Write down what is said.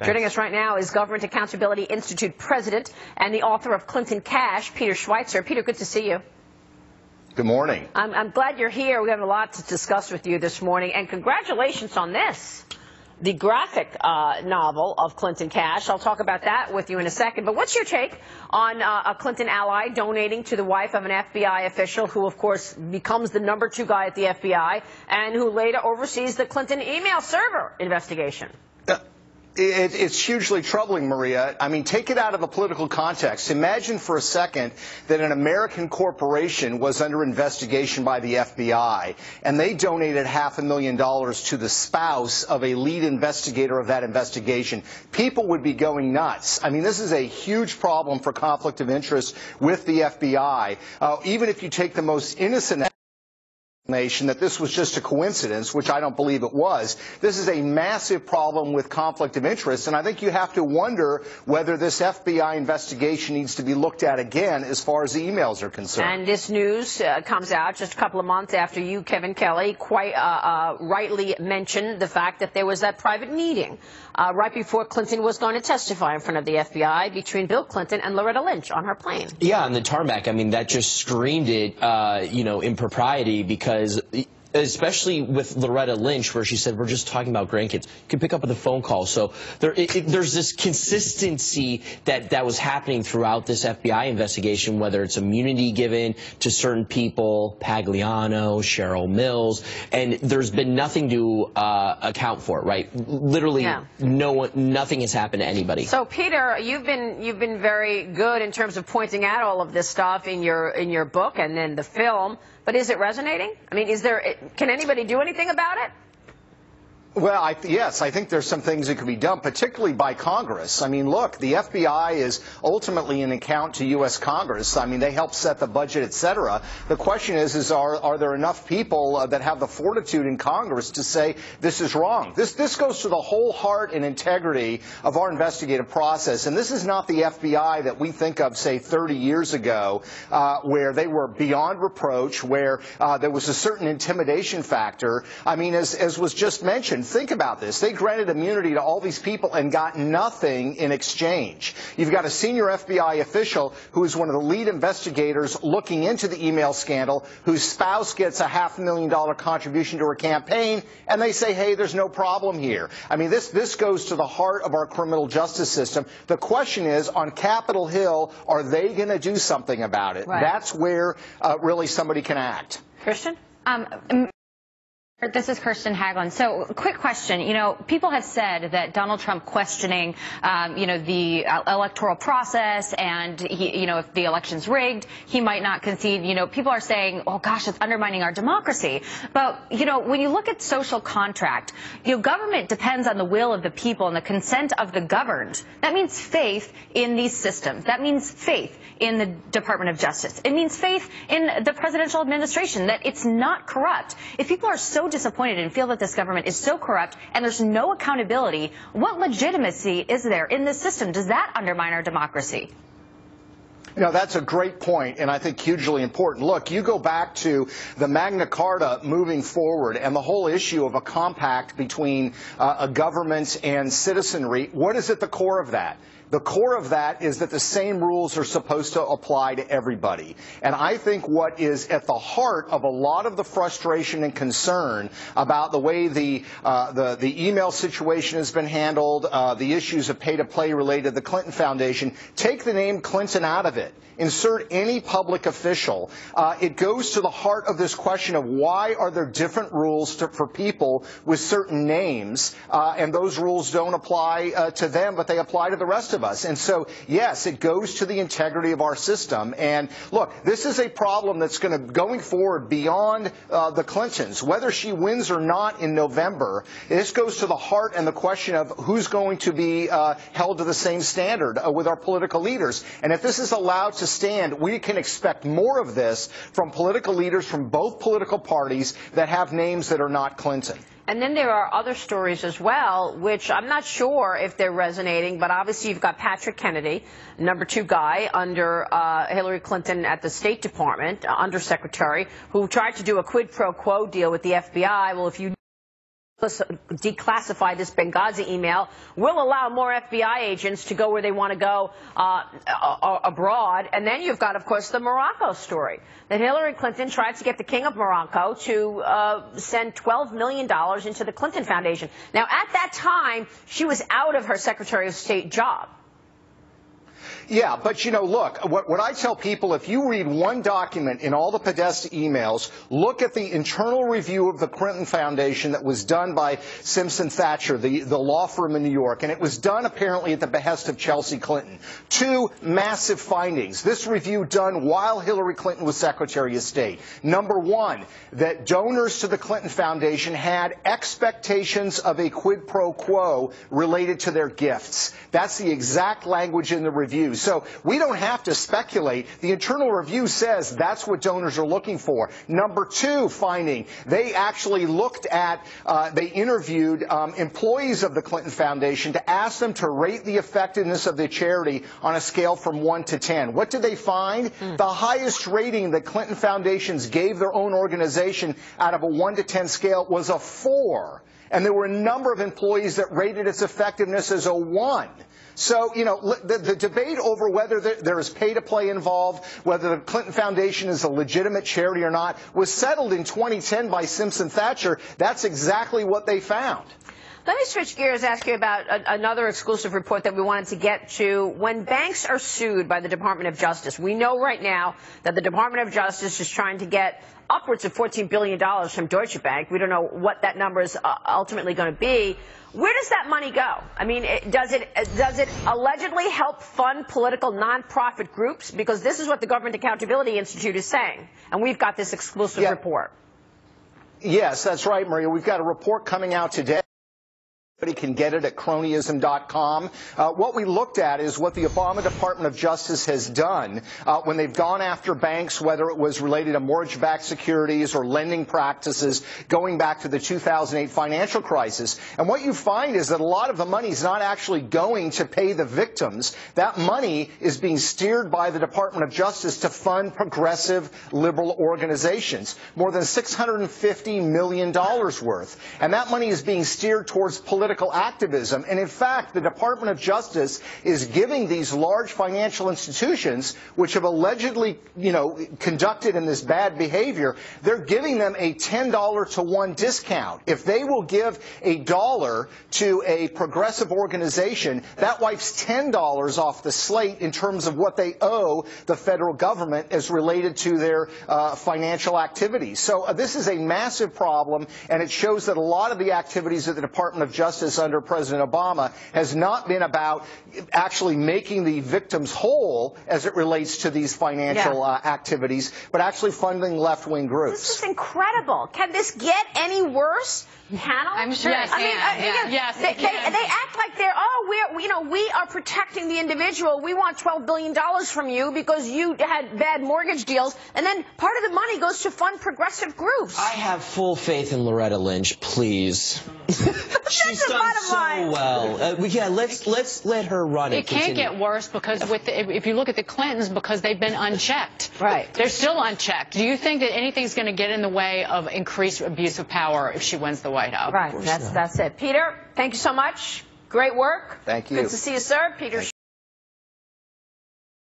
Joining us right now is Government Accountability Institute President and the author of Clinton Cash, Peter Schweizer. Peter, good to see you. Good morning. I'm glad you're here. We have a lot to discuss with you this morning, and congratulations on this, the graphic novel of Clinton Cash. I'll talk about that with you in a second. But what's your take on a Clinton ally donating to the wife of an FBI official who, of course, becomes the #2 guy at the FBI and who later oversees the Clinton email server investigation? It's hugely troubling, Maria. I mean, take it out of a political context. Imagine for a second that an American corporation was under investigation by the FBI, and they donated $500,000 to the spouse of a lead investigator of that investigation. People would be going nuts. I mean, this is a huge problem for conflict of interest with the FBI. Even if you take the most innocent that this was just a coincidence, which I don't believe it was. This is a massive problem with conflict of interest, and I think you have to wonder whether this FBI investigation needs to be looked at again as far as the emails are concerned. And this news comes out just a couple of months after you, Kevin Kelly, quite rightly mentioned the fact that there was that private meeting right before Clinton was going to testify in front of the FBI between Bill Clinton and Loretta Lynch on her plane. Yeah, on the tarmac. I mean, that just screamed it, impropriety, because especially with Loretta Lynch, where she said, we're just talking about grandkids. You can pick up with a phone call. So there's this consistency that was happening throughout this FBI investigation, whether it's immunity given to certain people, Pagliano, Cheryl Mills, and there's been nothing to account for, right? Literally, nothing has happened to anybody. So, Peter, you've been very good in terms of pointing out all of this stuff in your book and then the film. But is it resonating? I mean, can anybody do anything about it? Well, yes, I think there's some things that could be done, particularly by Congress. I mean, look, the FBI is ultimately an account to U.S. Congress. I mean, they help set the budget, et cetera. The question is are there enough people that have the fortitude in Congress to say this is wrong? This goes to the whole heart and integrity of our investigative process. And this is not the FBI that we think of, say, 30 years ago, where they were beyond reproach, where there was a certain intimidation factor. I mean, as was just mentioned, think about this. They granted immunity to all these people and got nothing in exchange. You've got a senior FBI official who is one of the lead investigators looking into the email scandal, whose spouse gets a $500,000 contribution to her campaign, and they say, hey, there's no problem here. I mean, this goes to the heart of our criminal justice system. The question is, on Capitol Hill, are they going to do something about it? Right. That's where really somebody can act. Christian? This is Kirsten Haglund. So, quick question. People have said that Donald Trump questioning, the electoral process and, if the election's rigged, he might not concede. People are saying, oh, gosh, it's undermining our democracy. But, when you look at social contract, government depends on the will of the people and the consent of the governed. That means faith in these systems. That means faith in the Department of Justice. It means faith in the presidential administration, that it's not corrupt. If people are so disappointed and feel that this government is so corrupt and there's no accountability, what legitimacy is there in this system? Does that undermine our democracy? That's a great point, and I think hugely important. Look, you go back to the Magna Carta moving forward and the whole issue of a compact between a government and citizenry. What is at the core of that? The core of that is that the same rules are supposed to apply to everybody. And I think what is at the heart of a lot of the frustration and concern about the way the email situation has been handled, the issues of pay-to-play related to the Clinton Foundation, take the name Clinton out of it. Insert any public official. It goes to the heart of this question of why are there different rules for people with certain names, and those rules don't apply to them, but they apply to the rest of us. And so, yes, it goes to the integrity of our system. And look, this is a problem that's going forward beyond the Clintons. Whether she wins or not in November, this goes to the heart and the question of who's going to be held to the same standard with our political leaders. And if this is allowed to stand, we can expect more of this from political leaders from both political parties that have names that are not Clinton. And then there are other stories as well, which I'm not sure if they're resonating, but obviously you've got Patrick Kennedy, #2 guy under Hillary Clinton at the State Department, undersecretary, who tried to do a quid pro quo deal with the FBI. Well, if you declassify this Benghazi email will allow more FBI agents to go where they want to go abroad. And then you've got, of course, the Morocco story, that Hillary Clinton tried to get the King of Morocco to send $12 million into the Clinton Foundation. Now, at that time, she was out of her Secretary of State job. Yeah, but, you know, look, what I tell people, if you read one document in all the Podesta emails, look at the internal review of the Clinton Foundation that was done by Simpson Thacher, the law firm in New York, and it was done apparently at the behest of Chelsea Clinton. Two massive findings. This review done while Hillary Clinton was Secretary of State. Number one, that donors to the Clinton Foundation had expectations of a quid pro quo related to their gifts. That's the exact language in the review. So we don't have to speculate. The internal review says that's what donors are looking for. Number two finding, they actually looked at, they interviewed employees of the Clinton Foundation to ask them to rate the effectiveness of the charity on a scale from 1 to 10. What did they find? The highest rating that Clinton Foundations gave their own organization out of a 1 to 10 scale was a 4. And there were a number of employees that rated its effectiveness as a 1. So, you know, the debate over whether there is pay-to-play involved, whether the Clinton Foundation is a legitimate charity or not, was settled in 2010 by Simpson Thacher. That's exactly what they found. Let me switch gears, ask you about another exclusive report that we wanted to get to. When banks are sued by the Department of Justice, we know right now that the Department of Justice is trying to get upwards of $14 billion from Deutsche Bank. We don't know what that number is ultimately going to be. Where does that money go? I mean, does it allegedly help fund political nonprofit groups? Because this is what the Government Accountability Institute is saying, and we've got this exclusive report. Yes, that's right, Maria. We've got a report coming out today. Everybody can get it at cronyism.com. What we looked at is what the Obama Department of Justice has done when they've gone after banks, whether it was related to mortgage-backed securities or lending practices going back to the 2008 financial crisis. And what you find is that a lot of the money is not actually going to pay the victims. That money is being steered by the Department of Justice to fund progressive liberal organizations, more than $650 million worth. And that money is being steered towards political activism. And in fact, the Department of Justice is giving these large financial institutions, which have allegedly, you know, conducted in this bad behavior, they're giving them a $10 to 1 discount. If they will give $1 to a progressive organization, that wipes $10 off the slate in terms of what they owe the federal government as related to their financial activities. So this is a massive problem, and it shows that a lot of the activities of the Department of Justice under President Obama has not been about actually making the victims whole as it relates to these financial activities, but actually funding left-wing groups. This is incredible. Can this get any worse? Panel? I'm sure. Yes, yes, they act like they're, we are protecting the individual. We want $12 billion from you because you had bad mortgage deals, and then part of the money goes to fund progressive groups. I have full faith in Loretta Lynch, please. She's done so well. Let's let her run it. It can't get worse because if you look at the Clintons, because they've been unchecked. Right. They're still unchecked. Do you think that anything's going to get in the way of increased abuse of power if she wins the White House? Right. That's it. Peter, thank you so much. Great work. Thank you. Good to see you, sir. Peter